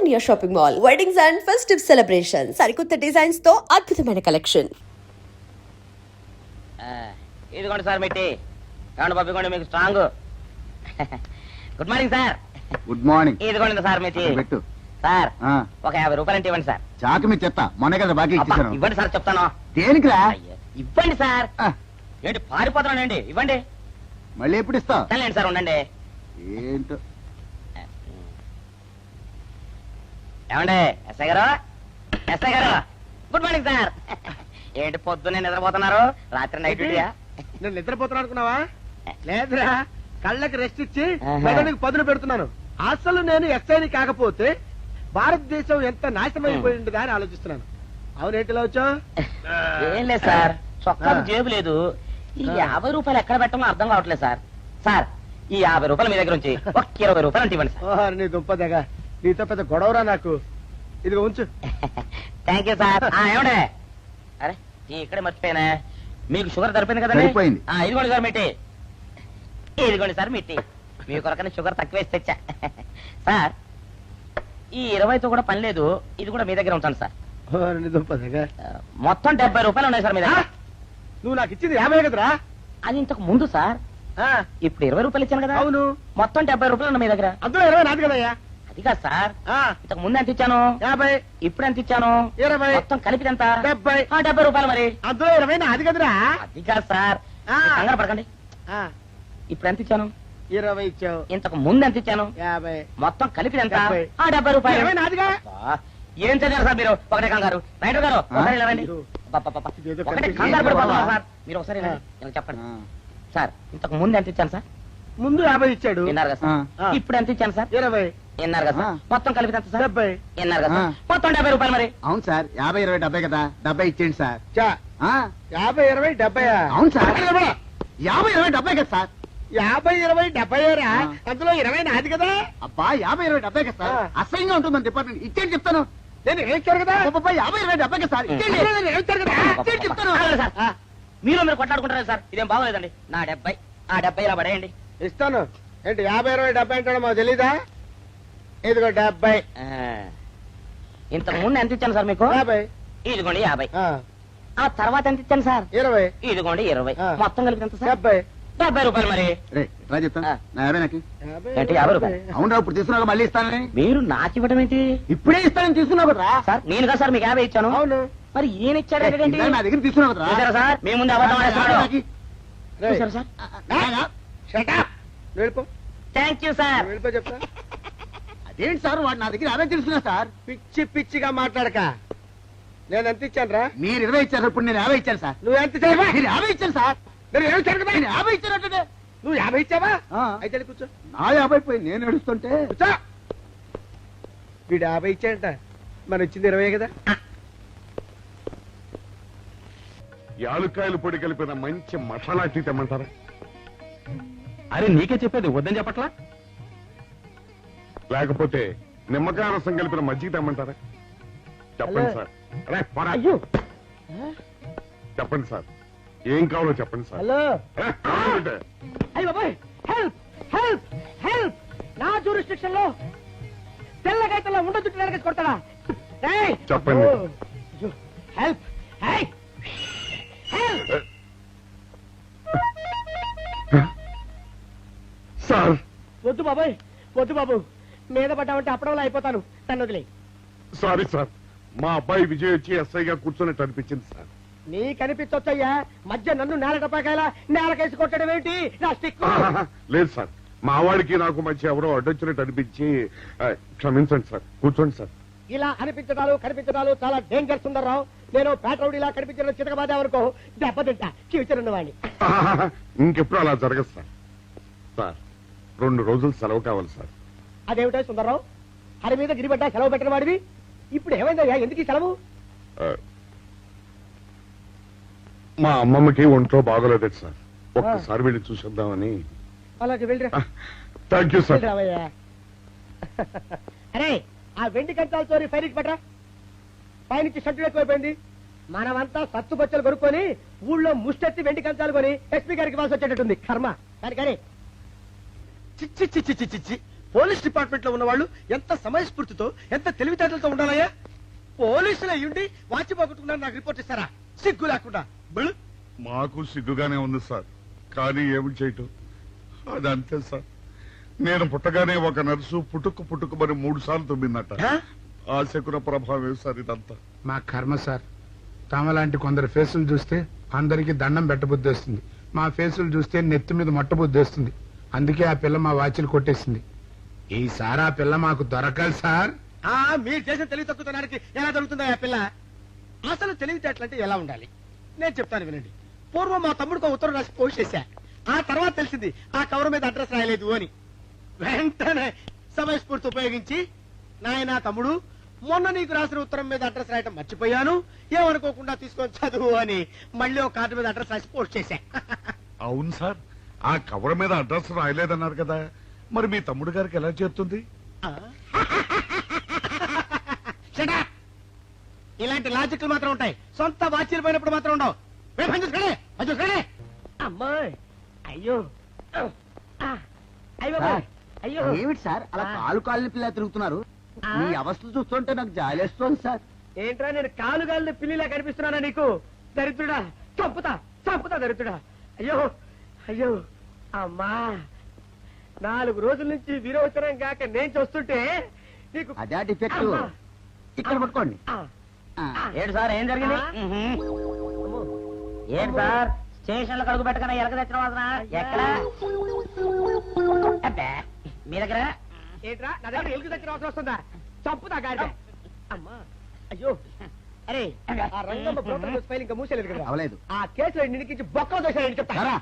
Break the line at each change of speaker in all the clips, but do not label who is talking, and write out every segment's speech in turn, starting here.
India Shopping Mall. Weddings and festive celebrations. సరికొత్త designs తో అద్భుతమైన కలెక్షన్.
ఇదిగోండి సార్ మిట్టి ఏమండి పంపించండి మీకు strong. Good morning sir.
Good morning.
ఇదిగోండి సార్ మిట్టి
పెట్టు
సార్. ఒక 50 రూపాయలు అంటే ఇవ్వండి సార్.
చాకు మీ చెత్త మొన్న కదా బాకీ ఇచ్చేసాను.
ఇవ్వండి సార్ చెప్తాను.
దేనికిరా?
ఇవ్వండి సార్. ఏంటి పారిపోతున్నానండి? ఇవ్వండి.
మళ్ళీ ఎప్పుడు ఇస్తావు?
సరేండి సార్ ఉండండి.
ఏంటో
ఏమండి ఎస్ఐ గారు, ఎస్ఐ గారు గుడ్ మార్నింగ్ సార్. ఏంటి పొద్దున్నే నిద్రపోతున్నారు? రాత్రి నైట్ డ్యూటీయా?
నేను నిద్రపోతున్నా అనుకున్నావా? లేదురా, కళ్ళకి రెస్ట్ ఇచ్చి మెదడుకి పదును పెడుతున్నాను. అసలు నేను ఎస్ఐని కాకపోతే భారతదేశం ఎంత నాశనం అయిపోయింది అని ఆలోచిస్తున్నాను. అవునేంటిలో వచ్చావు?
ఏం లేదు సార్, చొక్కాకు జేబు లేదు. ఈ 50 రూపాయలు ఎక్కడ పెట్టాలో అర్థం కావట్లేదు సార్. సార్ ఈ 50 రూపాయలు మీ దగ్గర నుంచి ఒక 20 రూపాయలు అంటే ఇవ్వండి సార్.
నీ దుంపదగా, నీతో పెద్ద గొడవరా నాకు. ఇదిగో ఉంచు.
Thank you sir. ఏమండే, అరే ఇక్కడే మర్చిపోయానే, మీకు షుగర్ సరిపోయింది కదండి?
సరిపోయింది.
ఇదిగోండి సార్ మిట్టి. ఇదిగోండి సార్ మిట్టి, మీ కొరకనే షుగర్ తక్కువ వేసి తెచ్చా. సార్ ఈ 20తో కూడా పని లేదు, ఇది కూడా మీ దగ్గర ఉంటాను సార్.
నీ దుంపదగా,
మొత్తం 70 రూపాయలు ఉన్నాయి సార్ మీ దగ్గర.
నువ్వు నాకు ఇచ్చింది 50 కదరా?
అది ఇంతకు ముందు సార్. ఇప్పుడు 20 రూపాయలు ఇచ్చాను కదా.
అవును,
మొత్తం 70 రూపాయలు ఉన్నాయి మీ దగ్గర.
అందులో 20 నాది కదయ్యా.
అది కాదు సార్, ఇంతకు ముందు ఎంత ఇచ్చాను?
50.
ఇప్పుడు ఎంత ఇచ్చాను?
20.
మొత్తం కలిపి ఎంత?
70.
70 రూపాయలు. మరి
అందులో 20 నాది కదరా?
అది కాదు సార్, కంగారు పడకండి. ఇప్పుడు ఎంత ఇచ్చాను?
20 ఇచ్చావు.
ఇంతకు ముందు ఎంత ఇచ్చాను?
50.
మొత్తం కలిపి ఎంత?
70.
70 రూపాయలు.
20 నాదిగా.
ఏం చదివారు సార్ మీరు? ఒకటే కంగారు. రైటర్ గారు ఒకసారి ఇలా రండి. ఒకటే కంగారు పడిపోతున్నారు సార్. మీరు ఒకసారి ఇలా చెప్పండి సార్. ఇంతకు ముందు ఎంత ఇచ్చాను సార్?
ముందు 50 ఇచ్చాడు.
విన్నారు కదా సార్. ఇప్పుడు ఎంత ఇచ్చాను సార్?
20.
విన్నారు కదా సార్. మొత్తం కలిపి ఎంత సార్?
70.
విన్నారు కదా సార్. మొత్తం 70 రూపాయలు. మరి
అవును సార్, 50, 20, 70 కదా. 70 ఇచ్చేయండి సార్.
50, 20, 70.
అవును సార్, 50, 20, 70 కదా సార్.
50, 20, 70 అందులో 20 నాది కదా.
అబ్బా 50, 20, 70 కదా సార్. అసహ్యంగా ఉంటుంది మన డిపార్ట్మెంట్. ఇచ్చేయండి చెప్తాను.
నేను ఇచ్చారు కదా.
50, 20, 70 కదా సార్. ఇచ్చేయండి
కదా.
ఇచ్చేయండి చెప్తాను.
సార్ మీరు కొట్లాడుకుంటారు సార్. ఇదేం బాగోలేదండి. నా 70 ఇలా పడేయండి.
ఇస్తాను. ఏంటి 50, 20, 70 అంటాడు మాకు తెలీదా? ఇదిగో 70.
ఇంతకు ముందు ఎంత ఇచ్చాను సార్ మీకు?
50.
ఇదిగోండి 50. ఆ తర్వాత ఎంత ఇచ్చాను సార్?
20.
ఇదిగోండి 20. మొత్తం కలిపి ఎంత సార్?
70.
70 రూపాయలు. మరి
రా చెప్తాను. నా 50 నాకు.
ఏంటి 50 రూపాయలు?
అవునరా, ఇప్పుడు తీసుకున్నాక మళ్ళీ ఇస్తానని.
మీరు నాకు ఇవ్వడం ఏంటి?
ఇప్పుడే ఇస్తానని తీసుకున్నావు కదరా
సార్. నేను కదా సార్ మీకు 50 ఇచ్చాను.
అవును.
మరి ఈయన ఇచ్చాడు ఏంటండి?
నా దగ్గర తీసుకున్నావు కదరా.
చూసారా సార్, మీ ముందు అబద్ధం ఆడేస్తున్నాడు. చూసారా సార్?
Shut up. వెళ్ళిపో.
Thank you sir.
వెళ్ళిపో చెప్తా.
అదేంటి సార్, వాడు నా దగ్గర 50 తీసుకున్నా సార్.
పిచ్చి పిచ్చిగా మాట్లాడక. నేను ఎంత ఇచ్చాను రా?
మీరు 20 ఇచ్చారు, ఇప్పుడు నేను 50 ఇచ్చాను సార్.
నువ్వు ఎంత ఇచ్చావా?
మీరు 50 ఇచ్చాను సార్.
నేను 50 ఇచ్చాను కదా.
నేను 50 ఇచ్చానంటే
నువ్వు 50 ఇచ్చావా? అయితే కూర్చో.
నా 50 పోయి నేను ఏడుస్తుంటే.
కూర్చో. వీడు 50 ఇచ్చాడంట, మనం ఇచ్చింది 20 కదా.
యాలుక్కాయలు పొడి కలిపిన మంచి మసాలా టీ తెమ్మంటారా?
అరే నీకే చెప్పేది వద్దని చెప్పట్లా?
లేకపోతే నిమ్మకాయ రసం కలిపిన మజ్జిగ తెమ్మంటారా? చెప్పండి సార్. అరే పోరా. చెప్పండి సార్, ఏం కావాలో చెప్పండి సార్.
హలో.
అరే, కావాలంటే.
అయ్య బాబాయ్, హెల్ప్ హెల్ప్ హెల్ప్. నా జ్యూరిస్డిక్షన్ లో తెల్లగైతల్లో ఉండ చుట్టూ నరకేసి కొడతాడా?
చెప్పండి.
హెల్ప్.
సార్
వద్దు బాబాయ్, వద్దు బాబు. మీద పడ్డామంటే అప్పడంలో అయిపోతాను. నన్ను వదిలే.
సారీ సార్, మా అబ్బాయి విజయ్ వచ్చి ఎస్ఐగా కూర్చున్నట్టు అనిపించింది సార్.
నీ కనిపించొచ్చయ్యా, మధ్య నన్ను నేల టపాకాయలా నేలకేసి కొట్టడం ఏంటి? నా స్టిక్.
లేదు సార్, మా వాడికి నాకు మధ్య ఎవరో అడ్డొచ్చినట్టు అనిపించి క్షమించండి సార్. కూర్చోండి సార్.
ఇలా అనిపించడాలు కనిపించడాలు చాలా డేంజర్ సుందర్రావు. నేను పేట్రౌడ్ ఇలా కనిపించడం చితకబాదామనుకో దెబ్బతింటా. ఫ్యూచర్ ఉన్నవాడిని.
ఇంకెప్పుడు అలా జరగదు సార్. సార్ 2 రోజులు సెలవు కావాలి సార్.
అదేమిటో సుందర్రావు, హరి మీద గిరిబడ్డా సెలవు పెట్టిన వాడివి. ఇప్పుడు ఏమైందయ్యా, ఎందుకు ఈ సెలవు?
మా అమ్మమ్మకి ఒంట్లో బాగోలేదు సార్, ఒక్కసారి వెళ్ళి చూసేద్దామని.
అలాగే వెళ్ళిరా.
Thank you sir.
అరే ఆ వెండి కంచాలతో ఫైరికి పెట్టరా. పైనుంచి షడ్డు ఎక్కువైపోయింది. మనమంతా సత్తు బొచ్చలు కొనుక్కొని ఊళ్ళో ముష్టెత్తి వెండి కంచాలు కొని ఎస్పీ గారికి ఇవ్వాల్సి వచ్చేటట్టుంది. కర్మ. కానీ
చిచ్చి చిచ్చి చిచ్చి
పోలీస్ డిపార్ట్మెంట్ లో ఉన్న వాళ్ళు ఎంత సమయస్ఫూర్తితో ఎంత తెలివితేటలతో ఉండాలయ్యా. పోలీసులు అయ్యుండి వాచి పోగొట్టుకున్నారు నాకు రిపోర్ట్ ఇస్తారా? సిగ్గు లేకుండా బళ్ళు.
మాకు సిగ్గుగానే ఉంది సార్, కానీ ఏమి చేయటం అదంతే సార్. నేను పుట్టగానే ఒక నర్సు పుట్టుకు మరి 3 సార్లు తుమ్మిందట. ఆ శకున ప్రభావం సార్ ఇదంతా.
మా కర్మ సార్. తమలాంటి కొందరు ఫేసులు చూస్తే అందరికి దండం పెట్టబుద్ధి వస్తుంది. మా ఫేసులు చూస్తే నెత్తి మీద మట్టబుద్ధి వస్తుంది. అందుకే ఆ పిల్ల మా వాచిలు కొట్టేసింది. ఈసారి ఆ పిల్ల మాకు దొరకాలి సార్.
మీరు చేసిన తెలివి తక్కువతనానికి ఎలా దొరుకుతుందా ఆ పిల్ల? అసలు తెలివితేటలంటే ఎలా ఉండాలి నేను చెప్తాను వినండి. పూర్వం మా తమ్ముడికి ఉత్తరం రాసి పోస్ట్ చేశా. ఆ తర్వాత తెలిసింది ఆ కవర్ మీద అడ్రస్ రాయలేదు అని. వెంటనే సమయస్ఫూర్తి ఉపయోగించి, నాయనా తమ్ముడు, మొన్న నీకు రాసిన ఉత్తరం మీద అడ్రస్ రాయటం మర్చిపోయాను, ఏమనుకోకుండా తీసుకొని చదువు అని మళ్ళీ ఒక కార్డు మీద అడ్రస్ రాసి పోస్ట్ చేశా.
అవును సార్, ఆ కవర్ మీద అడ్రస్ రాయలేదన్నారు కదా, మరి మీ తమ్ముడు గారికి ఎలా చేరుతుంది?
Shut up! ఇలాంటి లాజిక్లు మాత్రం ఉంటాయి, సొంత వాచీలు పోయినప్పుడు మాత్రం ఉండవు.
అమ్మాయి అయ్యో అయ్యో అయ్యో
ఏమిటి సార్ అలా కాలు పిల్ల తిరుగుతున్నారు? మీ అవస్థలు చూస్తుంటే నాకు జాలేస్తోంది సార్.
ఏంట్రా నేను కాలుగాలిన పిల్లిలా కనిపిస్తున్నానా నీకు? దరిద్రుడా, చంపుతా దరిద్రుడా. అయ్యో అయ్యో అమ్మా, 4 రోజుల నుంచి విరోచనం కాక నేను చూస్తుంటే నీకు
అదే డిఫెక్ట్.
అమ్మా.
ఇక్కడ పట్టుకోండి.
ఏంటి సార్ ఏం జరిగింది? ఏంటి సార్ స్టేషన్ లో కడుగు పెట్టగానే ఎలక తెచ్చిన వాసన ఎక్కడ? అబ్బే, మీ దగ్గర
ఏంట్రా నా దగ్గర ఎలుగు దగ్గర అవసరం వస్తుందా? చంపుతా గాడి. అమ్మా అయ్యో, అరే ఆ రంగమ్మ బ్రోకర్ ఫైల్ ఇంకా మూసేలేదు కదా?
అవలేదు.
ఆ కేసులో నిడికించి బొక్కలు దోశాడని చెప్తా.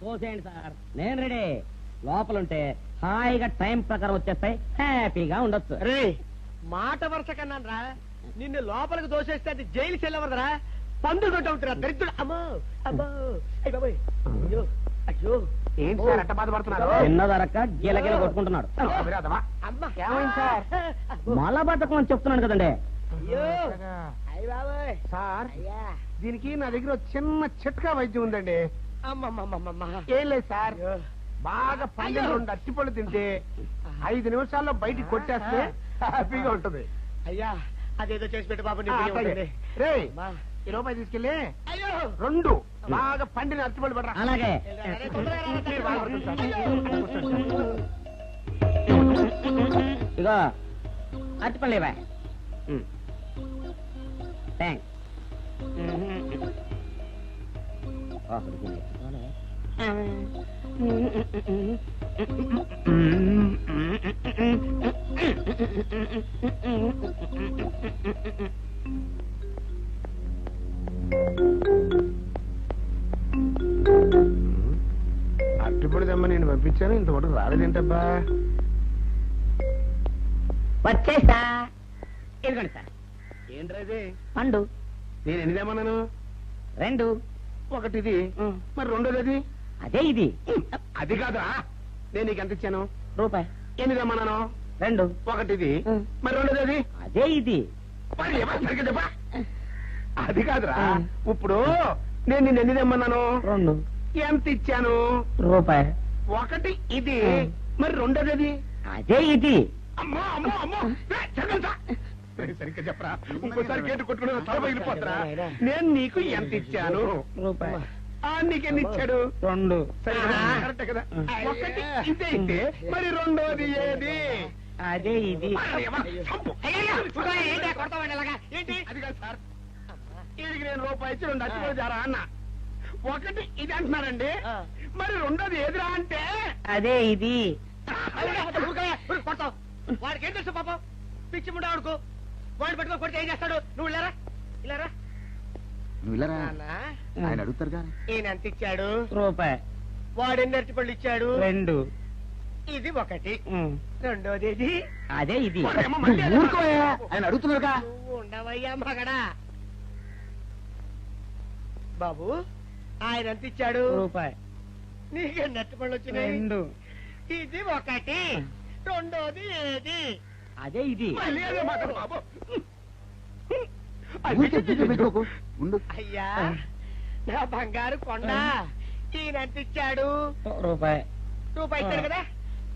పోసేయండి సార్, నేను రెడీ. లోపలుంటే హాయిగా టైం ప్రకారం వచ్చేస్తాయి, హ్యాపీగా ఉండొచ్చు.
రే మాట వరుస కన్నాను రా, నిన్ను లోపలికి దోసేస్తే అది జైలుకి వెళ్ళవరదరా, పందులు దొడ్డ ఉంటురా దరిద్రుడు. అమ్మో అమ్మో అయ్య బాబోయ్, అయ్యో అయ్యో.
ఏంటి సార్ అట్ట బాధపడుతున్నారు?
చిన్నదరక్క గిలగిల కొట్టుకుంటున్నాడు.
అమ్మా ఏమైంది సార్?
మలబద్ధకం అని చెప్తున్నాను కదండి.
అయ్యో అయ్య బాబోయ్
సార్,
అయ్యా.
దీనికి నా దగ్గర ఒక చిన్న చిట్కా వైద్యం ఉందండి.
అమ్మమ్మమ్మమ్మ
ఏం లేదు సార్, బాగా పండిన 2 అరటిపళ్ళు తింటే 5 నిమిషాల్లో బయటికి కొట్టేస్తే హ్యాపీగా ఉంటది.
అయ్యా అదేదో చేసి పెట్టు బాబు.
రే ఈ రూపాయి తీసుకెళ్ళి
అయ్యో
2 బాగా పండిన అరటిపళ్ళు పడరా.
అలాగే
అరే, తొందరగా రా,
మీరు బాగా పడుతుంది సార్.
ఇగో అరటిపళ్ళు ఇవ్వ. థ్యాంక్స్.
అరటిపళ్ళు తెమ్మ నేను పంపించాను, ఇంతవరకు రాలేదేంటబ్బా?
వచ్చేసా. ఇదిగోండి సార్
ఏంట్రా ఇది?
పండు.
నేను ఎన్ని తెమ్మన్నాను?
2.
ఒకటి ఇది, మరి రెండోది అది?
అదే ఇది.
అది కాదురా, నేను నీకు ఎంత ఇచ్చాను?
రూపాయి.
ఎన్ని తెమ్మన్నాను?
2.
ఒకటి ఇది, మరి రెండోది అది?
అదే ఇది.
మరి ఏమో సరిగ్గా చెప్పా. అది కాదురా, ఇప్పుడు నేను నిన్ను ఎన్ని తెమ్మన్నాను?
2.
ఎంత ఇచ్చాను?
రూపాయి.
ఒకటి ఇది, మరి రెండోది అది?
అదే ఇది.
అమ్మో అమ్మో అమ్మో, సరిగ్గా చెప్పరా, ఇంకోసారి గేటు కొట్టుకుని తల పగిలిపోతారా. నేను నీకు ఎంత ఇచ్చాను?
రూపాయి.
నీకెన్ని ఇచ్చాడు?
2.
సరే కదా, కరెక్టే కదా. ఒకటి ఇదే అయితే మరి రెండోది ఏది?
అదే ఇది.
ఏంటి అది కాదు సార్, వీడికి నేను రూపాయి ఇచ్చి 2 అచ్చిపోయి జారా అన్న. ఒకటి ఇది అంటున్నారండి, మరి రెండోది ఏదిరా అంటే?
అదే ఇది.
వాడికి ఏం తెలుసు పాపం, పిచ్చి ముండా వాడుకో. వాడు పట్టుకో కొడితే ఏం చేస్తాడు? నువ్వు ఇలారా ఇలారా.
నువ్వు ఇలా రా.
నాన్న,
ఆయన అడుగుతారు కానీ.
ఈయన ఎంత ఇచ్చాడు?
రూపాయి.
వాడు ఎన్ని అరటిపళ్ళు ఇచ్చాడు?
2.
ఇది ఒకటి, రెండోది ఇది.
అదే ఇది.
వాడేమో మళ్ళీ అదే
ఊరుకోయా, ఆయన అడుగుతున్నారుగా.
నువ్వు ఉండవయ్యా మగడా. బాబు ఆయన ఎంత ఇచ్చాడు?
రూపాయి.
నీకెన్ని అరటిపళ్ళు వచ్చినాయి?
2.
ఇది ఒకటి, రెండోది ఏది?
అదే ఇది.
మళ్ళీ అదే మాట బాబు.
ఊరికే బిజీ పెట్టుకోకు, ఉండు.
అయ్యా నా బంగారు కొండ, ఈయన ఎంత ఇచ్చాడు?
రూపాయి.
రూపాయి ఇచ్చాడు కదా,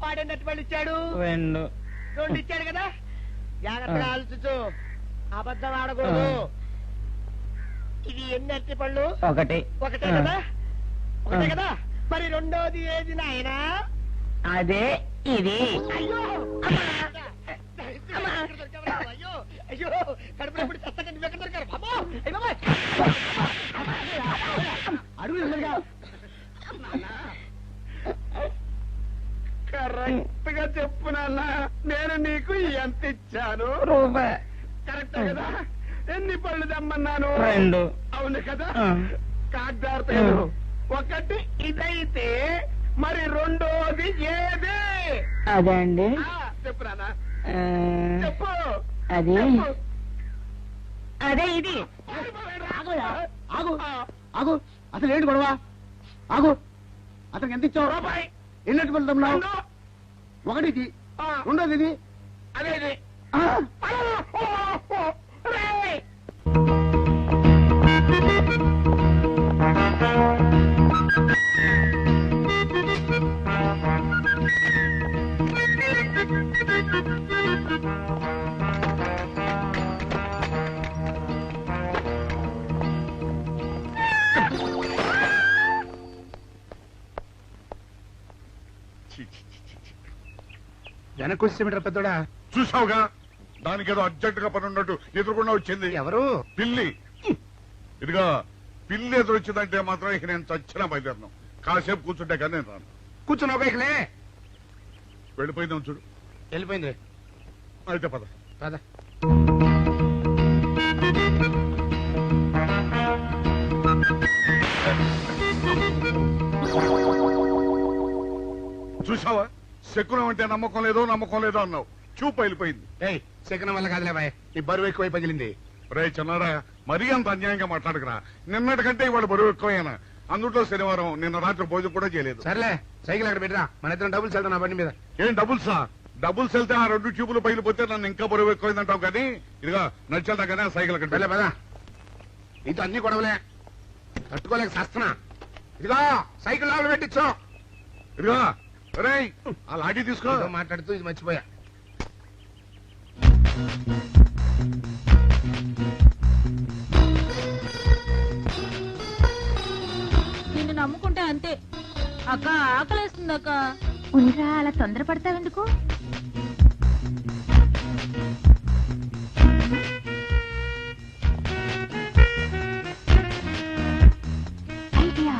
వాడెన్ని అరటిపళ్ళు ఇచ్చాడు?
2.
2 ఇచ్చాడు కదా. జాగ్రత్తగా ఆలోచించు, అబద్ధం ఆడకూడదు. ఇది ఎన్ని అరటిపళ్ళు?
1.
ఒకటే కదా, ఒకటే కదా. మరి రెండోది ఏది నాయనా?
అదే ఇది.
అయ్యో అయ్యో అయ్యో, కడుపులో ఇప్పుడు చస్తకండి ఎక్కడ దొరికారు బాబా? అడుగు కరెక్ట్ గా చెప్పు నాన్న, నేను నీకు ఎంత ఇచ్చాను?
రూపాయి.
కరెక్ట్ కదా. ఎన్ని పళ్ళు తెమ్మన్నాను?
2.
అవును కదా.
ఆ.
కాగ్దార్తలు. ఒకటి ఇదైతే మరి రెండోది ఏది?
అదే అండి.
చెప్పు నాన్న,
ఆ,
చెప్పు.
అది
చెప్పు.
అదే ఇది.
ఆగు ఆగు, అసలు ఏంటి గొడవ? ఆగు, అతనికి ఎంత ఇచ్చావు?
రూపాయి.
ఎన్నట్టు వెళ్తున్నావు?
2.
ఒకటి ఇది,
ఆ.
రెండోది ఇది.
అదేది.
ఆ,
వెనక్కి వచ్చేమిట్రా పెద్దోడా?
చూసావుగా, దానికేదో అర్జెంట్ గా పని ఉన్నట్టు ఎదురుకుండా వచ్చింది.
ఎవరు?
పిల్లి. ఇదిగా పిల్లి ఎదురు వచ్చిందంటే మాత్రం ఇక నేను చచ్చినా బయలుదేరను. కాసేపు కూర్చుంటే కానీ నేను రాను.
కూర్చున్నావు బైక్లే.
వెళ్ళిపోయిందాం చూడు.
వెళ్ళిపోయింది.
అయితే పద.
పద.
చూసావా, శకునం అంటే నమ్మకం లేదో అన్నావు. చూపు వెళ్ళిపోయింది.
ఏయ్, శకనం వల్ల కాదులే బాయ్, నీ బరువు ఎక్కువై పగిలింది.
రే చిన్నారా, మరీ అంత అన్యాయంగా మాట్లాడకురా. నిన్నటికంటే ఇవాళ బరువు ఎక్కువైనా. అందులో శనివారం నిన్న రాత్రి భోజనం కూడా చేయలేదు.
సర్లే, సైకిల్ అక్కడ పెట్టరా, మన ఇద్దరం డబ్బులు వెళ్తాం నా బండి మీద.
ఏం డబుల్సా? డబుల్స్ వెళ్తే ఆ 2 ట్యూబులు పగిలిపోతే నన్ను ఇంకా బరువు ఎక్కువైందంటావు. కానీ ఇదిగా నడిచేదా కానీ ఆ సైకిల్ అక్కడ
వెళ్ళే పదా. నీతో అన్ని గొడవలే, తట్టుకోలేక సస్తున్నా. ఇదిగో సైకిల్ లోపల పెట్టించు.
ఇదిగా రే, ఆ లాఠీ తీసుకో.
ఏదో మాట్లాడుతూ ఇది మర్చిపోయా.
నిన్ను నమ్ముకుంటే అంతే అక్క. ఆకలేస్తుంది అక్క.
ఉండరా, అలా తొందరపడతావెందుకు? ఐడియా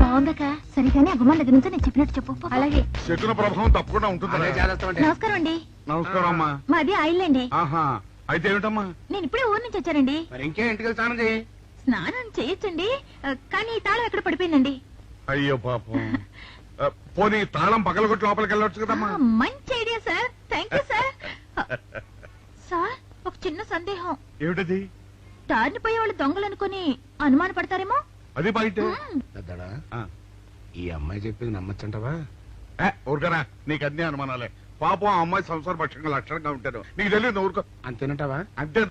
బాగుందక్క. సరిగానే అమ్మమ్మ దగ్గర నుంచి నేను చెప్పినట్టు చెప్పు. అలాగే.
శకున ప్రభావం తప్పకుండా ఉంటుంది.
అదే చేస్తామంటే.
నమస్కారం అండి.
నమస్కారం అమ్మా.
మాది ఆయిల్ అండి.
ఆహా, అయితే ఏమిటమ్మా?
నేను ఇప్పుడే ఊరు నుంచి వచ్చానండి.
మరి ఇంకే ఇంటికి స్నానం చేయి.
స్నానం చేయొచ్చండి, కానీ ఈ తాళం ఎక్కడ పడిపోయిందండి.
అయ్యో పాపం. పోనీ తాళం పగలగొట్టి లోపలికి వెళ్ళొచ్చు కదమ్మా.
మంచి idea sir, thank you sir. Sir, ఒక చిన్న సందేహం.
ఏమిటది?
దారిని పోయే వాళ్ళు దొంగలు అనుకుని అనుమాన పడతారేమో.
అది బయట.
పెద్దడా, ఈ అమ్మాయి చెప్పింది నమ్మచ్చంటవా?
ఊరుకరా, నీకు అన్ని అనుమానాలే. పాపం ఆ అమ్మాయి సంసార పక్షంగా లక్షణంగా ఉంటాను. నీకు తెలియదు ఊరుకో.
అంతేనంటావా?
అంతే.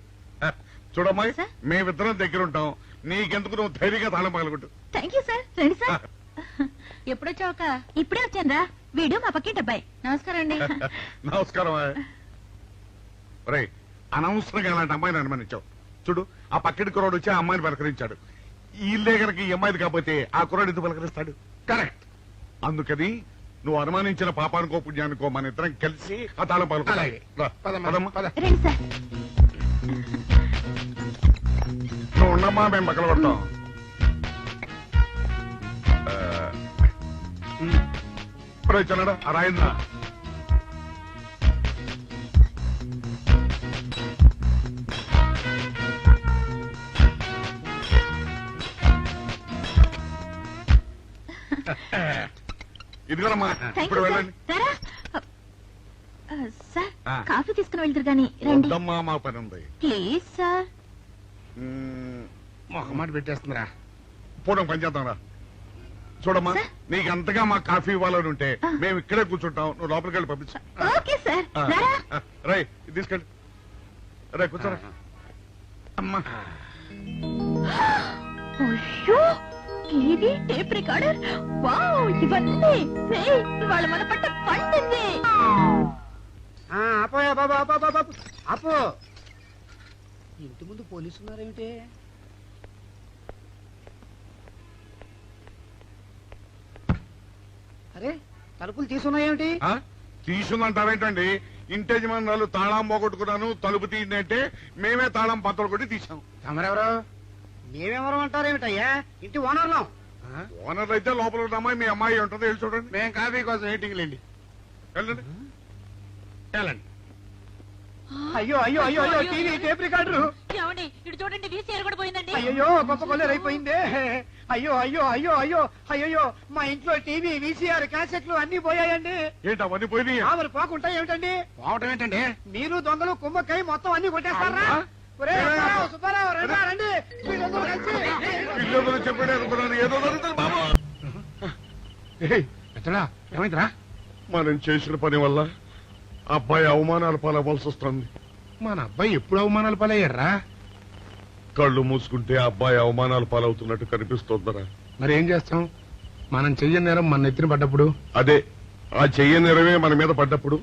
చూడమ్మాయి,
సార్?
మేమిద్దరం దగ్గర ఉంటాం. నీకెందుకు, నువ్వు ధైర్యంగా తాళం పగలగొట్టు.
Thank you sir. రండి సార్. ఎప్పుడొచ్చావుక? ఇప్పుడే వచ్చాను. వీడు మా పక్కింటి అబ్బాయి. నమస్కారం అండి.
నమస్కారం. రే, అనవసరంగా అలాంటి అమ్మాయిని అనుమానించావు. చూడు, ఆ పక్కింటి కుర్రాడు వచ్చి ఆ అమ్మాయిని పలకరించాడు. ఈ ఇల్లే కనుక ఈ అమ్మాయిది కాకపోతే ఆ కుర్రాడు ఎందుకు పలకరిస్తాడు?
కరెక్ట్.
అందుకని నువ్వు అనుమానించిన పాపానికో పుణ్యానికో మన ఇద్దరం కలిసి ఆ తాళం పలుకు.
అలాగే. పదమ్మా, పద.
రండి సార్.
నువ్వు ఉండమ్మా, మేము పక్కన కొడతాం. ఇప్పుడు వచ్చాడా ఆ రాయిందా? ఇదిగోనమ్మా,
థ్యాంక్
ఇప్పుడు
యూ సార్.
వెళ్ళండి.
రారా. సార్,
ఆ.
కాఫీ తీసుకుని వెళ్తారు గాని రండి
వద్దమ్మా, మా పని ఉంది.
Please sir.
మొహమాట పెట్టేస్తుందిరా.
పూర్వం పని చేద్దాం రా. చూడమ్మా,
సార్?
నీకు అంతగా మా కాఫీ ఇవ్వాలని ఉంటే మేము ఇక్కడే కూర్చుంటాం. నువ్వు లోపలికి వెళ్ళి పంపించు.
Okay sir. రారా.
రై, ఇది తీసుకెళ్ళి. రే, కూర్చోరా. అమ్మా,
అయ్యో, టీవీ టేప్ రికార్డర్ వావ్ ఇవన్నీ రేయ్, ఇవాళ మన పట్ట పండింది.
అపోయా బాబా అపో ఇంటి ముందు పోలీసు ఉన్నారేమిటి? అరే తలుపులు తీసున్నాయేమిటి?
తీసుందంటారేంటండి? ఇంటి యజమానులు తాళం పోగొట్టుకున్నాను, తలుపు తీయండి అంటే మేమే తాళం పత్తలు కొట్టి తీసాం.
తమరెవరు? మేమెవరు అంటారేమిటయ్యా? ఇంటి ఓనర్లం.
ఓనర్ అయితే లోపల ఉన్న అమ్మాయి మీ అమ్మాయి ఉంటుంది, వెళ్ళి చూడండి.
మేము కాఫీ కోసం మీటింగ్ లేండి.
వెళ్ళండి వెళ్ళండి.
అయ్యో అయ్యో అయ్యో అయ్యో టీవీ టేప్ రికార్డరు.
ఏమండి ఇటు చూడండి వీసీఆర్ కూడా పోయిందండి.
అయ్యో గొప్ప కొల్లేరు అయిపోయిందే. అయ్యో అయ్యో అయ్యో అయ్యో అయ్యో మా ఇంట్లో టీవీ వీసీఆర్ క్యాసెట్లు అన్ని పోయాయండి.
ఏంటి అవన్నీ పోయినాయి?
మరి పోకుంటా ఏమిటండి?
పోవటం ఏంటండి?
మీరు దొంగలు కుమ్మక్కై మొత్తం అన్ని కొట్టేస్తారా? ఒరేయ్, సుబ్బారావు, సుబ్బారావు, రండి మీరందరూ కలిసి.
పిల్లలు చెప్పాడు అనుకున్నాను, ఏదో జరుగుతుంది బాబు.
ఎత్తడా ఏమైందిరా?
మనం చేసిన పని వల్ల అబ్బాయి అవమానాలు పాలవలసి వస్తుంది.
మన అబ్బాయి ఎప్పుడు అవమానాలు పాలయ్యారా?
కళ్ళు మూసుకుంటే అబ్బాయి అవమానాలు పాలవుతున్నట్టు కనిపిస్తోందరా.
మరి ఏం చేస్తాం? మనం చెయ్యని నేరం మన నెత్తిన పడ్డప్పుడు.
అదే ఆ చెయ్య నెరవే మన మీద పడ్డప్పుడు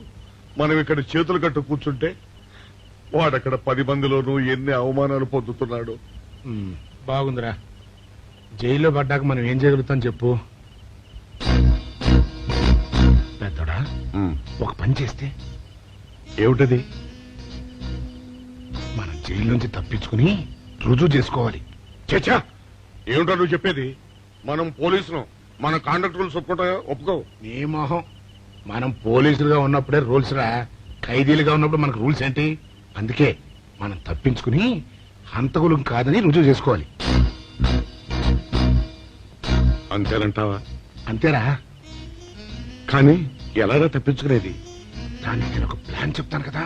మనం ఇక్కడ చేతులు కట్టు కూర్చుంటే వాడక్కడ 10 మందిలోనూ ఎన్ని అవమానాలు పొందుతున్నాడు.
బాగుందిరా. జైల్లో పడ్డాక మనం ఏం చేయగలుగుతాం చెప్పు. పెద్దోడా ఒక పని చేస్తే
ఏమిటది?
మనం జైలు నుంచి తప్పించుకుని రుజువు చేసుకోవాలి.
చచ్చా, ఏమిటో నువ్వు చెప్పేది? మనం పోలీసులు, మన కాంట్రాక్టర్లు ఒప్పుకోవు.
నీ మొహం. మనం పోలీసులుగా ఉన్నప్పుడే రూల్స్ రా. ఖైదీలుగా ఉన్నప్పుడు మనకు రూల్స్ ఏంటి? అందుకే మనం తప్పించుకుని హంతకులం కాదని రుజువు చేసుకోవాలి.
అంతేనంటావా?
అంతేరా.
కానీ ఎలారా తప్పించుకునేది?
దానికి నేను ఒక ప్లాన్ చెప్తాను కదా.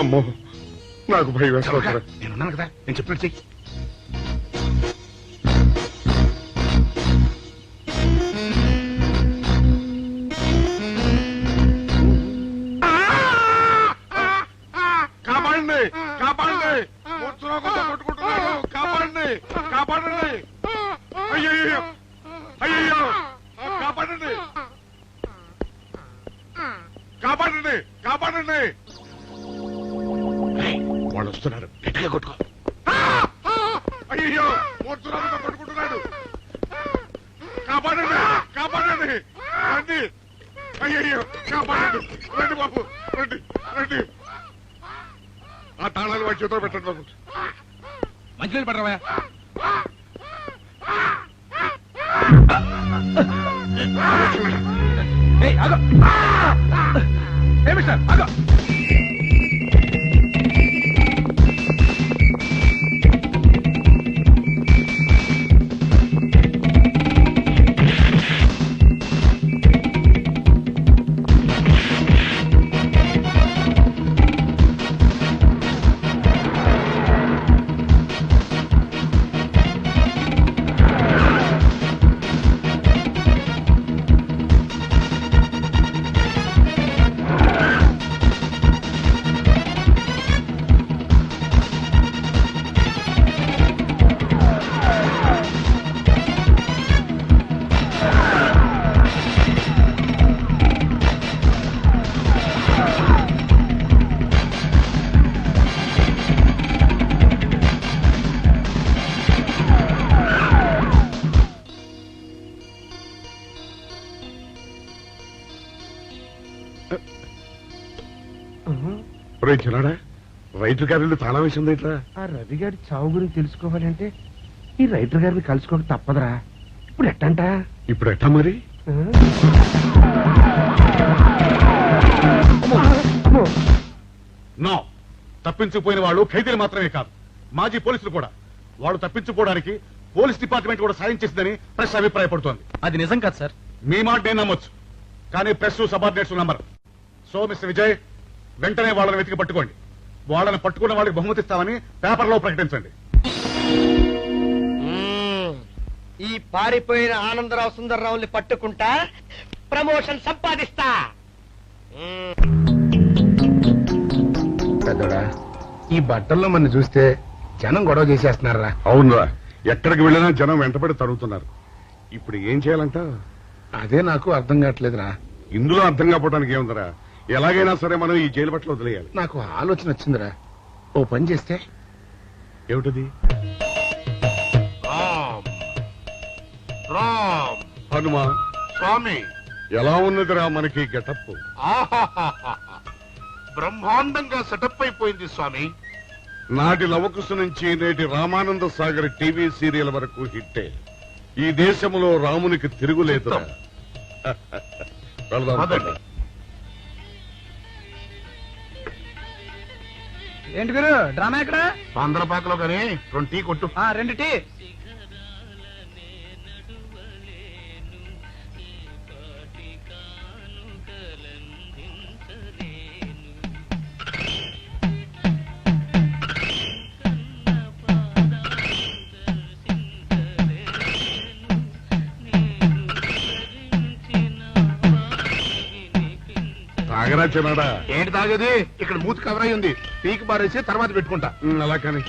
అమ్మో, నాకు భయం వేస్తాను.
నేనున్నాను కదా, నేను చెప్పినట్టు చెయ్యి.
కాపాడండి, కాపాడండి, కొట్టుకుంటున్నాడు, కాపాడండి, కాపాడండి. అయ్యయ్యో, అయ్యయ్యో, కాపాడండి, కాపాడండి, కాపాడండి.
వాళ్ళు వస్తున్నారు, గట్టిగా కొట్టుకో.
అయ్యో, మూర్తురాలతో కొట్టుకుంటున్నాడు. కాపాడండి, కాపాడండి, రండి. అయ్యయ్యో, కాపాడండి, రండి బాబు, రండి, రండి. ఆ తాళాలు వాడి చేతిలో పెట్టండి బాబు.
మంచినీళ్ళు పడరావా? మిస్టర్ ఆగో.
చిన్నాడా, రైతు గారి తాళం వేసింది ఇట్లా.
ఆ రవి గారి చావు గురించి తెలుసుకోవాలంటే ఈ రైటర్ గారిని కలుసుకోక తప్పదురా. ఇప్పుడు ఎట్టంట?
ఇప్పుడు ఎట్టా మరి? నో, తప్పించిపోయిన వాళ్ళు ఖైదీలు మాత్రమే కాదు, మాజీ పోలీసులు కూడా. వాళ్ళు తప్పించుకోవడానికి పోలీస్ డిపార్ట్మెంట్ కూడా సాయం చేసిందని ప్రెస్ అభిప్రాయపడుతోంది.
అది నిజం కాదు సార్.
మీ మాట నేను నమ్మొచ్చు, కానీ press subordinates number. So mister Vijay, వెంటనే వాళ్ళని వెతికి పట్టుకోండి. వాళ్ళని పట్టుకున్న వాళ్ళకి బహుమతి ఇస్తామని పేపర్లో ప్రకటించండి.
ఈ పారిపోయిన ఆనందరావు సుందర్రావుని పట్టుకుంటా ప్రమోషన్ సంపాదిస్తా.
పెద్దోడా, ఈ బట్టల్లో మన చూస్తే జనం గొడవ చేసేస్తున్నారా?
అవునురా, ఎక్కడికి వెళ్ళినా జనం వెంటబడి తరుగుతున్నారు. ఇప్పుడు ఏం చేయాలంట?
అదే నాకు అర్థం కావట్లేదురా.
ఇందులో అర్థం కాకపోవడానికి ఏముందరా? ఎలాగైనా సరే మనం ఈ జైలు బట్టలు వదిలేయాలి.
నాకు ఆలోచన వచ్చిందిరా. ఓ పని చేస్తే
ఏమిటది?
రామ్
హనుమా
స్వామి,
ఎలా ఉన్నదిరా మనకి గెటప్?
బ్రహ్మాండంగా సెటప్ అయిపోయింది స్వామి.
నాటి లవకుశ నుంచి నేటి రామానంద సాగర్ టీవీ సీరియల్ వరకు హిట్టే. ఈ దేశంలో రామునికి తిరుగులేదురా. వెళ్దాం.
పదండి.
ఏంటి గురు డ్రామా ఎక్కడ?
పందలపాకలో కానీ 2 టీ కొట్టు.
2 టీ.
తాగరా చిన్నాడా?
ఏంటి తాగేది? ఇక్కడ మూతి కవర్ అయి ఉంది. పీకి బారేసి తర్వాత పెట్టుకుంటా.
అలా కానీ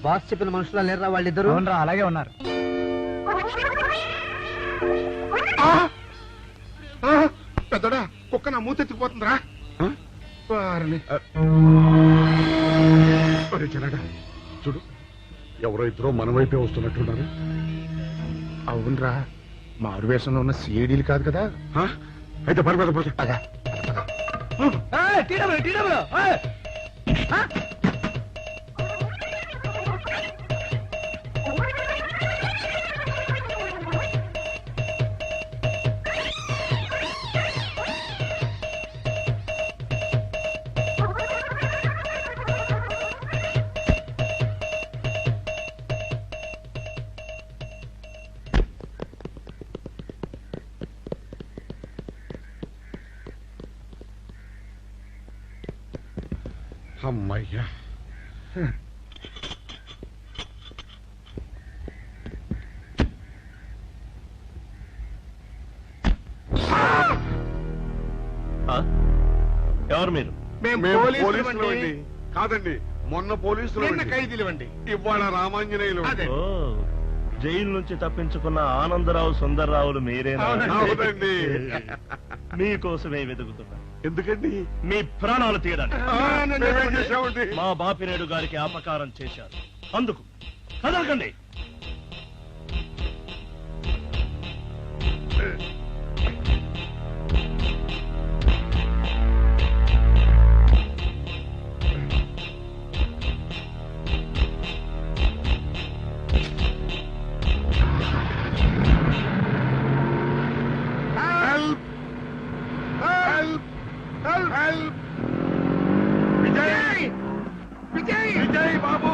బాస్ చెప్పిన మనుషులా లేరా వాళ్ళిద్దరు?
అలాగే ఉన్నారు.
పెద్దడా కుక్క నా మూతెత్తిపోతుందిరా. వారిని.
ఒరే చిన్నాడా, చూడు, ఎవరో ఇద్దరు మన వైపే వస్తున్నట్టున్నారు.
అవునరా, మారు వేషంలో ఉన్న సిఐడీలు కాదు కదా.
అయితే పర్వాలేదు. అమ్మయ్యా,
ఎవరు మీరు?
మేము పోలీసులు అండి. కాదండి, మొన్న పోలీసులు
నిన్న ఖైదీలు అండి.
ఇవాళ రామాంజనేయులు.
అదే.
ఓ, జైలు నుంచి తప్పించుకున్న ఆనందరావు సుందర్రావులు మీరేనా?
అవునండి.
మీకోసమే వెతుకుతున్నా.
ఎందుకండి?
మీ ప్రాణాలు తీయడానికి.
మేమేం చేశామండి?
మా బాపినేడు గారికి అపకారం చేశారు, అందుకు కదలకండి.
విజయ్ బాబు,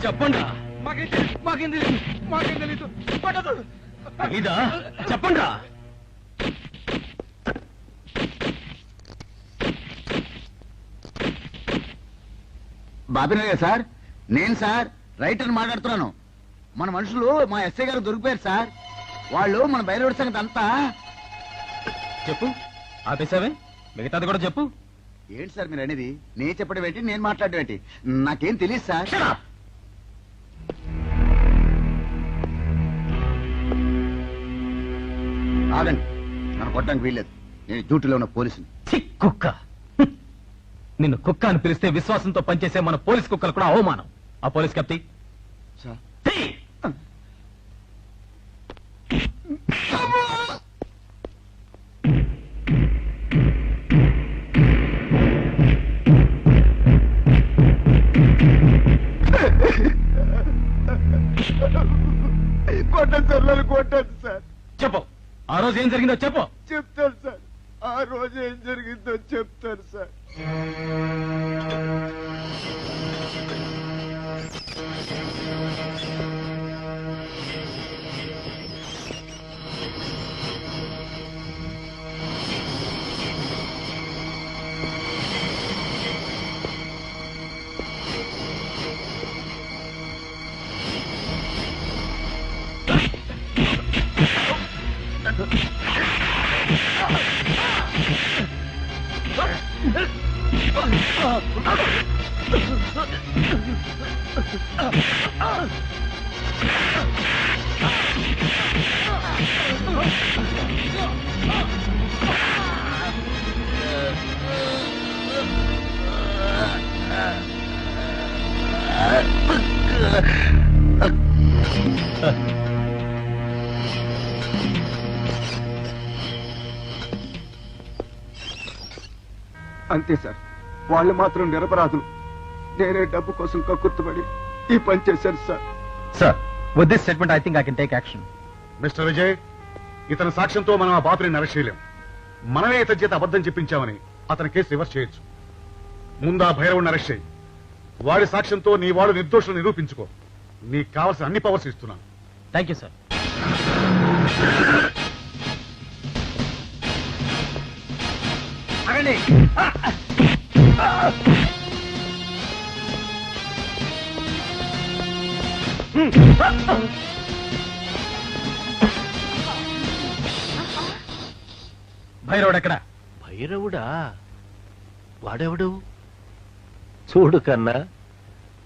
చెప్పండి ఇదా చెప్పండి
బాబినయ్య సార్, నేను సార్ రైటర్ మాట్లాడుతున్నాను. మన మనుషులు మా ఎస్ఐ గారు దొరికిపోయారు సార్. వాళ్ళు మన బయలుదేరి సంగతి అంతా.
చెప్పు, ఆపేసావే, మిగతాది కూడా చెప్పు.
ఏంటి సార్ మీరు అనేది? నేను చెప్పడం ఏంటి, నేను మాట్లాడడం ఏంటి? నాకేం తెలియదు సార్. ఆగండి, నన్ను కొట్టడానికి వీల్లేదు. నేను డ్యూటీలో ఉన్న పోలీసుని.
కుక్క, నిన్ను కుక్క అని పిలిస్తే విశ్వాసంతో పనిచేసే మన పోలీస్ కుక్కలు కూడా అవమానం. ఆ పోలీస్ కప్తి
సార్ కొట్టండి సార్, నన్ను కొట్టండి సార్.
చెప్పు, ఆ రోజు ఏం జరిగిందో చెప్పు.
చెప్తాను సార్, ఆ రోజు ఏం జరిగిందో చెప్తాను సార్. అంతే సార్, వాళ్ళు మాత్రం నిరపరాధులు. నేనే డబ్బు కోసం కక్కుర్తుపడి ఈ పని చేశాను sir.
Sir, with this statement I think I can take action.
Mister Vijay, ఇతని సాక్ష్యంతో మనం ఆ బాపుని అరెస్ట్ చేయలేం. మనమే ఇతని చేత అబద్ధం చెప్పించామని అతని కేసు రివర్స్ చేయొచ్చు. ముందు ఆ భైరవుని అరెస్ట్ చేయి. వాడి సాక్ష్యంతో నీ వాడు నిర్దోషులు నిరూపించుకో. నీకు కావాల్సిన అన్ని పవర్స్ ఇస్తున్నాను.
Thank you sir.
అగండి.
భైరవుడు ఎక్కడ?
భైరవుడా? వాడెవడు? చూడు కన్నా,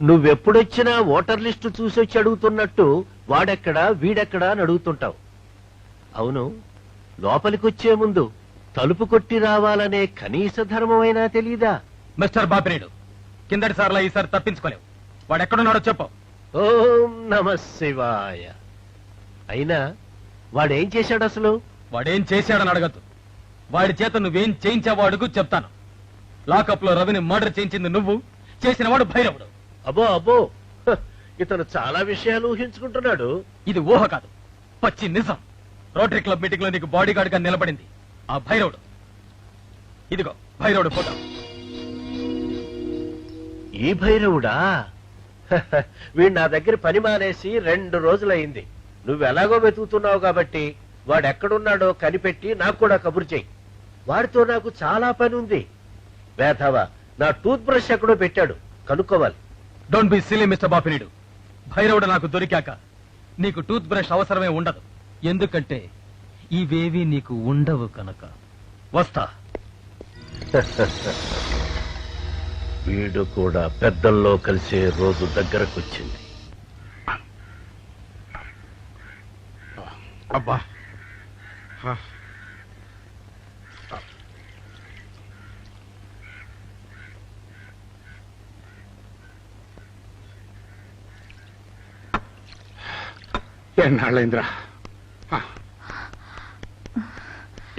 నువ్వెప్పుడొచ్చినా ఓటర్ లిస్టు చూసొచ్చి అడుగుతున్నట్టు వాడెక్కడా వీడెక్కడా అని అడుగుతుంటావు. అవును, లోపలికొచ్చే ముందు తలుపు కొట్టి రావాలనే కనీస ధర్మమైనా తెలీదా?
మిస్టర్ బాపినేడు, కిందటి సార్లా ఈసారి తప్పించుకోలేవు. వాడు ఎక్కడున్నాడో చెప్పు.
ఓం నమ శివాయ. అయినా వాడేం చేశాడు అసలు?
వాడేం చేశాడని అడగద్దు. వాడి చేత నువ్వేం చేయించావో అడుగు, చెప్తాను. లాకప్ లో రవిని మర్డర్ చేయించింది నువ్వు, చేసిన వాడు భైరవుడు.
అబ్బో అబ్బో, హ, ఇతను చాలా విషయాలు ఊహించుకుంటున్నాడు.
ఇది ఊహ కాదు, పచ్చి నిజం. రోటరీ క్లబ్ మీటింగ్ లో నీకు బాడీ గార్డ్ గా నిలబడింది ఆ భైరవుడు. ఇదిగో భైరవుడు ఫోటో.
ఈ భైరవుడా? హ, వీడు నా దగ్గర పని మానేసి 2 రోజులైంది. నువ్వెలాగో వెతుకుతున్నావు కాబట్టి వాడెక్కడున్నాడో కనిపెట్టి నాకు కూడా కబురు చెయ్యి. వాడితో నాకు చాలా పని ఉంది. వేధవా, నా టూత్ బ్రష్ ఎక్కడో పెట్టాడు, కనుక్కోవాలి.
Don't be silly mister Bapineedu. భైరవుడు నాకు దొరికాక నీకు టూత్ బ్రష్ అవసరమే ఉండదు. ఎందుకంటే ఇవేవి నీకు ఉండవు కనుక. వస్తా.
వీడు కూడా పెద్దల్లో కలిసే రోజు దగ్గరకొచ్చింది.
అబ్బా, ఎన్నాళ్ళైందిరా.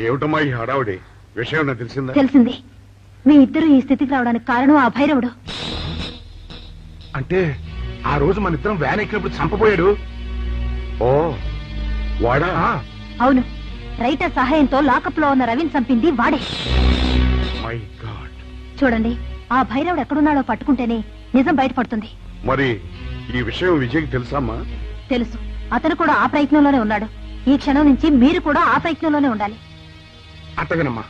ఏమిటమ్మా ఈ హడావుడి? విషయం నాకు తెలిసిందా?
తెలిసింది. మీ ఇద్దరు ఈ స్థితికి రావడానికి కారణం ఆ భైరవుడు.
అంటే ఆ రోజు మన ఇద్దరం వ్యాన్ ఎక్కినప్పుడు చంపబోయాడు.
ఓ వాడా?
అవును, రైటర్ సహాయంతో లాకప్ లో ఉన్న రవిని చంపింది వాడే.
My God.
చూడండి, ఆ భైరవుడు ఎక్కడున్నాడో పట్టుకుంటేనే నిజం బయటపడుతుంది.
మరి ఈ విషయం విజయ్కి తెలుసామ్మా?
తెలుసు, అతను కూడా ఆ ప్రయత్నంలోనే ఉన్నాడు. ఈ క్షణం నుంచి మీరు కూడా ఆ ప్రయత్నంలోనే ఉండాలి.
అట్టగనమ్మా.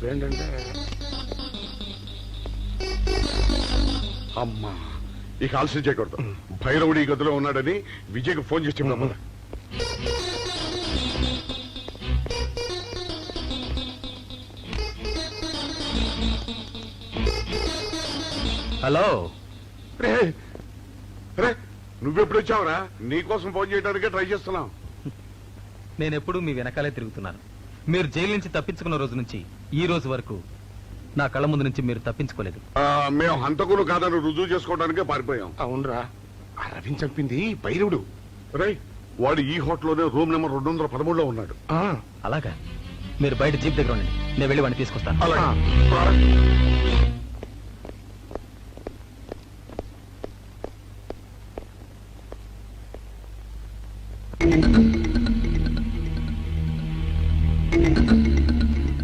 ఏంటంటే
అమ్మా, ఇక ఆలస్యం చేయకూడదు. భైరవుడు ఈ గదిలో ఉన్నాడని విజయ్కి ఫోన్ చేసి చెప్తాం.
హలో,
రే రే, నువ్వెప్పుడు వచ్చావురా? నీకోసం ఫోన్ చేయడానికే ట్రై చేస్తున్నాం.
నేనెప్పుడు మీ వెనకాలే తిరుగుతున్నాను. మీరు జైలు నుంచి తప్పించుకున్న రోజు నుంచి ఈ రోజు వరకు నా కళ్ళ ముందు నుంచి మీరు తప్పించుకోలేదు.
మేము హంతకులు కాదని రుజువు చేసుకోవడానికే పారిపోయాం.
అవునరా, ఆ రవిని చంపింది భైరవుడు.
రే, వాడు ఈ హోటల్లోనే రూమ్ నెంబర్ 213లో ఉన్నాడు.
అలాగా? మీరు బయట జీప్ దగ్గర ఉండండి, నేను వెళ్ళి వాడిని తీసుకొస్తాను.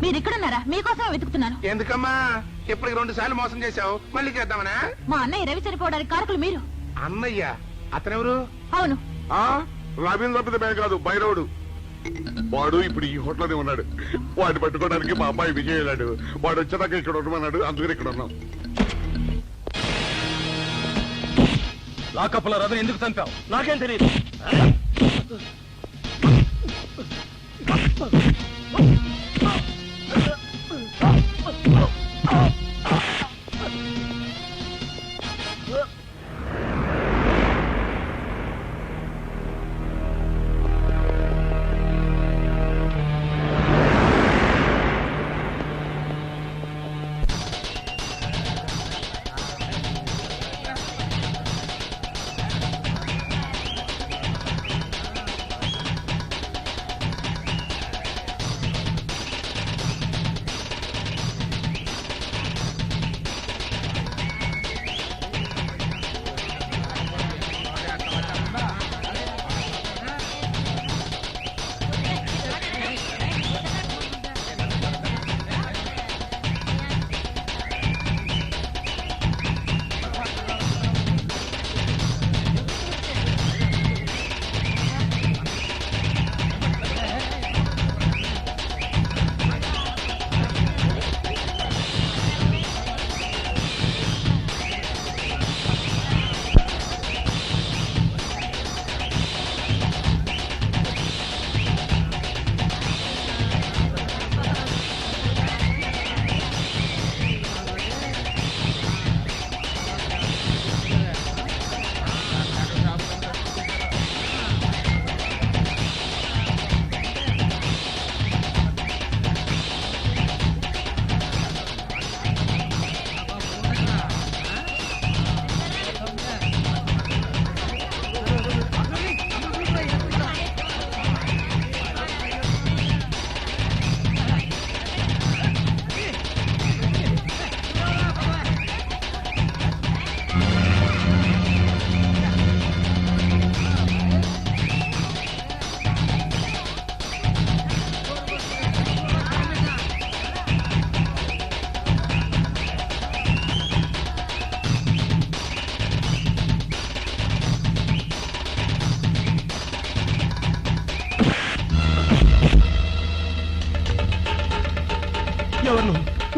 మీరు ఇక్కడున్నారా? మీకోసం వెతుకుతున్నాను.
ఎందుకమ్మా ఇప్పటికి 2 సార్లు మోసం చేశావు, మళ్ళీ చేద్దామనా?
మా అన్నయ్య రవి చనిపోవడానికి కారకులు మీరు.
అన్నయ్య? అతనెవరు?
అవును,
రవీంద్ర తప్పితే మేము కాదు, భైరవుడు. వాడు ఇప్పుడు ఈ హోటల్లోనే ఉన్నాడు. వాడిని పట్టుకోవడానికి మా అమ్మాయి విజయ్ వెళ్ళాడు. వాడు వచ్చేదాకా ఇక్కడ ఉండమన్నాడు, అందుకని ఇక్కడ ఉన్నాం.
లాకప్లో రవిని ఎందుకు చంపావు? నాకేం తెలియదు.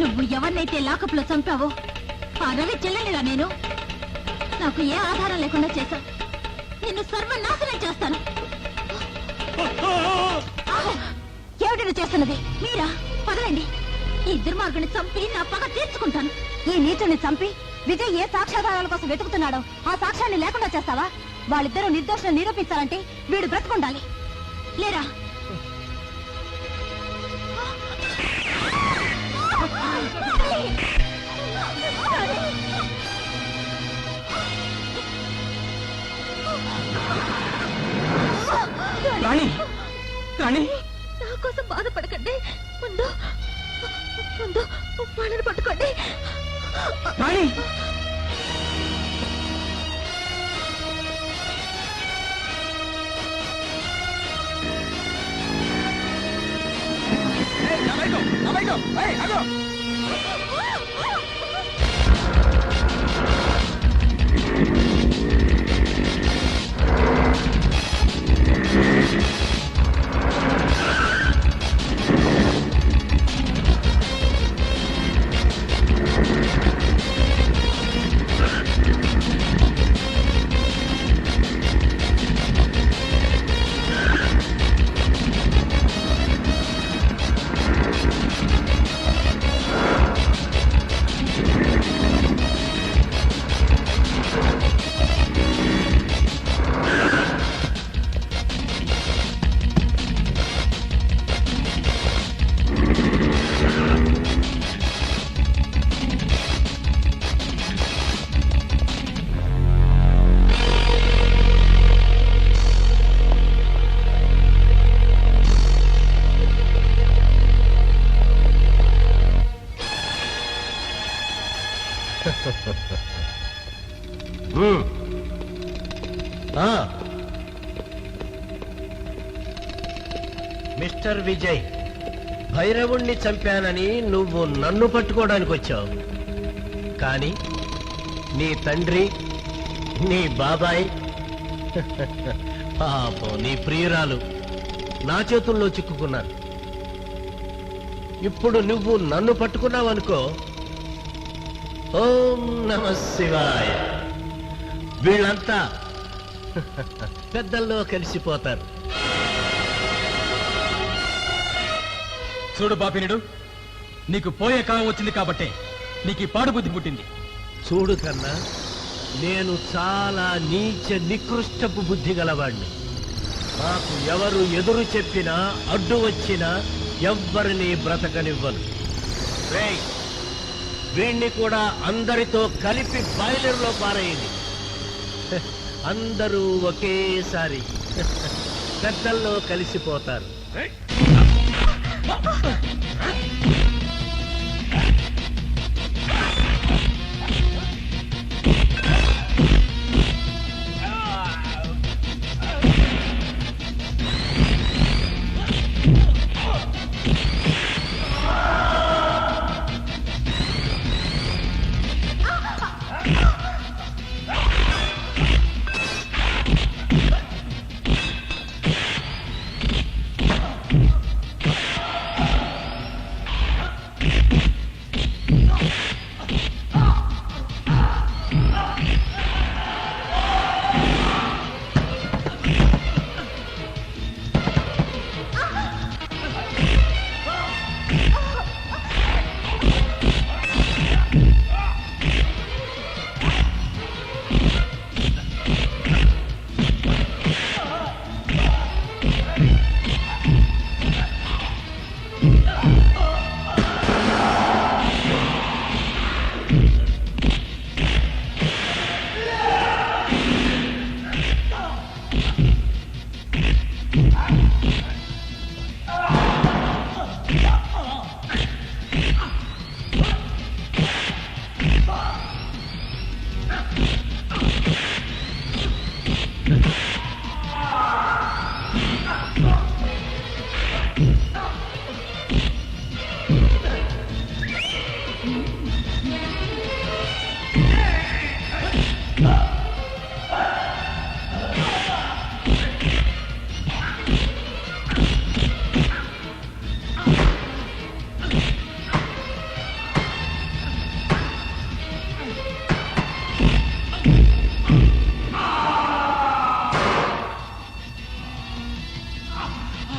నువ్వు ఎవరినైతే లాకప్ లో చంపావో ఆ రవి చెల్లెలిరా నేను. నాకు ఏ ఆధారం లేకుండా చేశావు. నిన్ను సర్వనాశనం చేస్తాను. ఏమిటి చేస్తున్నది? మీరా? పదలండి. ఈ దుర్మార్గుని చంపి నా పగ తీర్చుకుంటాను. ఈ నీచుని చంపి విజయ్ ఏ సాక్ష్యాధారాల కోసం వెతుకుతున్నాడో ఆ సాక్ష్యాన్ని లేకుండా చేస్తావా? వాళ్ళిద్దరూ నిర్దోషులను నిరూపించాలంటే వీడు బ్రతుకుండాలి. లేరా? పడకండి. ముందు ముందు వాళ్ళని పట్టుకోండి.
రాణి
మిస్టర్ విజయ్, భైరవుణ్ణి చంపానని నువ్వు నన్ను పట్టుకోవడానికి వచ్చావు. కానీ నీ తండ్రి, నీ బాబాయ్, పాపం నీ ప్రియురాలు నా చేతుల్లో చిక్కుకున్నారు. ఇప్పుడు నువ్వు నన్ను పట్టుకున్నావనుకో, ఓం నమ శివాయ, వీళ్ళంతా పెద్దల్లో కలిసిపోతారు.
చూడు బాపినుడు, నీకు పోయే కాలం వచ్చింది కాబట్టే నీకు ఈ పాడు బుద్ధి పుట్టింది.
చూడు కన్నా, నేను చాలా నీచ నికృష్టపు బుద్ధి గలవాణ్ణి. నాకు ఎవరు ఎదురు చెప్పినా అడ్డు వచ్చినా ఎవ్వరిని బ్రతకనివ్వను. రేయ్, వీణ్ణి కూడా అందరితో కలిపి బాయిలర్లో పారేయండి. అందరూ ఒకేసారి పెద్దల్లో కలిసిపోతారు.